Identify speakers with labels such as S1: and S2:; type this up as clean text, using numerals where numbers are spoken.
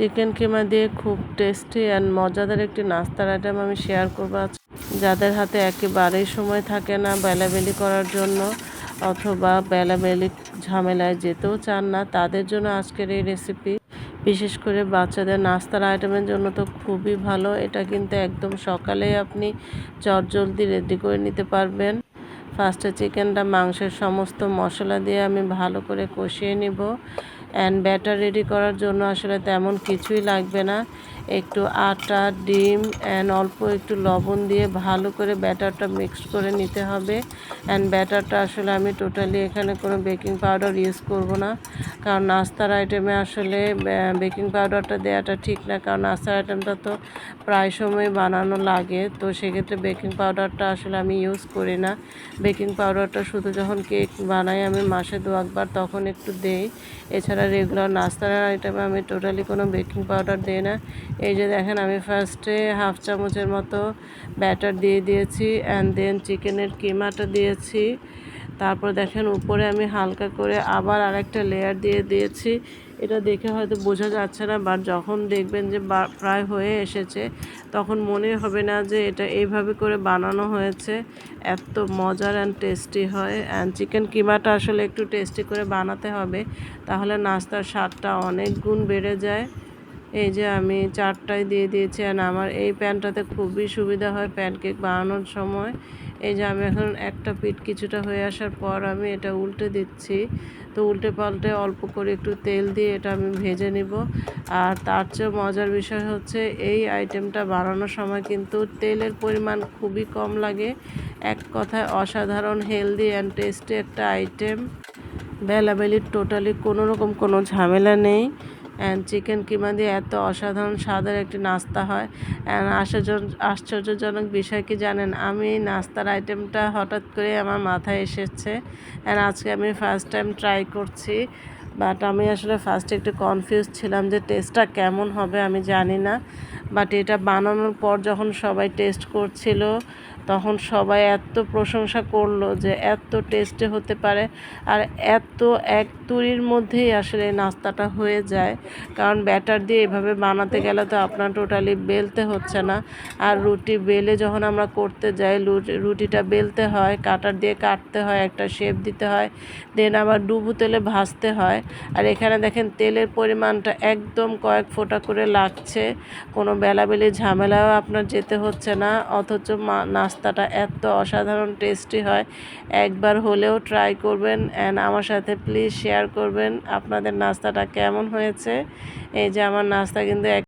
S1: Chicken কিমা দিয়ে খুব tasty and মজাদার একটি নাস্তার আইটেম আমি শেয়ার করবো আজকে। যাদের হাতে একেবারেই সময় থাকে না বেলাবেলি করার জন্য অথবা বেলাবেলি ঝামেলায় যেতেও চান না, তাদের জন্য আজকের এই রেসিপি। বিশেষ করে বাচ্চাদের নাস্তার আইটেমের জন্য তো খুবই ভালো। এটা কিন্তু একদম সকালেই আপনি চটজলদি রেডি করে নিতে পারবেন। ফার্স্টে চিকেনটা মাংসের সমস্ত মশলা দিয়ে আমি ভালো করে কষিয়ে নিব। অ্যান্ড ব্যাটার রেডি করার জন্য আসলে তেমন কিছুই লাগবে না, একটু আটা, ডিম অ্যান্ড অল্প একটু লবণ দিয়ে ভালো করে ব্যাটারটা মিক্সড করে নিতে হবে। অ্যান্ড ব্যাটারটা আসলে আমি টোটালি এখানে কোনো বেকিং পাউডার ইউজ করব না, কারণ নাস্তার আইটেমে আসলে বেকিং পাউডারটা দেওয়াটা ঠিক না, কারণ নাস্তার আইটেমটা তো প্রায় সময় বানানো লাগে। তো সেক্ষেত্রে বেকিং পাউডারটা আসলে আমি ইউজ করি না। বেকিং পাউডারটা শুধু যখন কেক বানাই আমি মাসে 2-1 বার তখন একটু দেই, এছাড়া রেগুলার নাস্তার আইটেমে আমি টোটালি কোনো বেকিং পাউডার দিই না। এই যে দেখেন, আমি ফার্স্টে 1/2 চামচের মতো ব্যাটার দিয়ে দিয়েছি অ্যান্ড দেন চিকেনের কিমাটা দিয়েছি। তারপর দেখেন উপরে আমি হালকা করে আবার আরেকটা লেয়ার দিয়ে দিয়েছি। এটা দেখে হয়তো বোঝা যাচ্ছে না, বাট যখন দেখবেন যে প্রায় হয়ে এসেছে তখন মনে হবে না যে এটা এইভাবে করে বানানো হয়েছে। এত মজার অ্যান্ড টেস্টি হয়। অ্যান্ড চিকেন কিমাটা আসলে একটু টেস্টি করে বানাতে হবে, তাহলে নাস্তার স্বাদটা অনেক গুণ বেড়ে যায়। এই যে আমি 4টাই দিয়ে দিয়েছি অ্যান্ড আমার এই প্যানটাতে খুবই সুবিধা হয় প্যানকেক বানানোর সময়। এই যে আমি এখন একটা পিঠ কিছুটা হয়ে আসার পর আমি এটা উল্টে দিচ্ছি। তো উল্টে পাল্টে অল্প করে একটু তেল দিয়ে এটা আমি ভেজে নিব। আর তার চেয়েও মজার বিষয় হচ্ছে এই আইটেমটা বানানোর সময় কিন্তু তেলের পরিমাণ খুবই কম লাগে। এক কথায় অসাধারণ হেলদি অ্যান্ড টেস্টি একটা আইটেম। বেলাবেলির টোটালি কোনো রকম কোনো ঝামেলা নেই। অ্যান্ড চিকেন কিমা দিয়ে এত অসাধারণ স্বাদের একটি নাস্তা হয়। অ্যান্ড আশ্চর্যজনক বিষয় কি জানেন, আমি এই নাস্তার আইটেমটা হঠাৎ করে আমার মাথায় এসেছে অ্যান্ড আজকে আমি ফার্স্ট টাইম ট্রাই করছি। বাট আমি আসলে ফার্স্টে একটু কনফিউজ ছিলাম যে টেস্টটা কেমন হবে আমি জানি না। বাট এটা বানানোর পর যখন সবাই টেস্ট করছিল তখন সবাই এত প্রশংসা করলো যে এত টেস্টি হতে পারে। আর এত এক তুরির মধ্যেই আসলে নাস্তাটা হয়ে যায়, কারণ ব্যাটার দিয়ে এভাবে বানাতে গেলে তো আপনার টোটালি বেলতে হচ্ছে না। আর রুটি বেলে যখন আমরা করতে যাই রুটিটা বেলতে হয়, কাটার দিয়ে কাটতে হয়, একটা শেপ দিতে হয়, দেন আবার ডুবো তেলে ভাজতে হয়। আর এখানে দেখেন তেলের পরিমাণটা একদম কয়েক ফোঁটা করে লাগছে, কোনো বেলাবেলি ঝামেলাও আপনার যেতে হচ্ছে না, অথচ নাস্তাটা এত অসাধারণ টেস্টি হয়। একবার হলেও ট্রাই করবেন অ্যান্ড আমার সাথে প্লিজ শেয়ার করবেন আপনাদের নাস্তাটা কেমন হয়েছে। এই যে আমার নাস্তা কিন্তু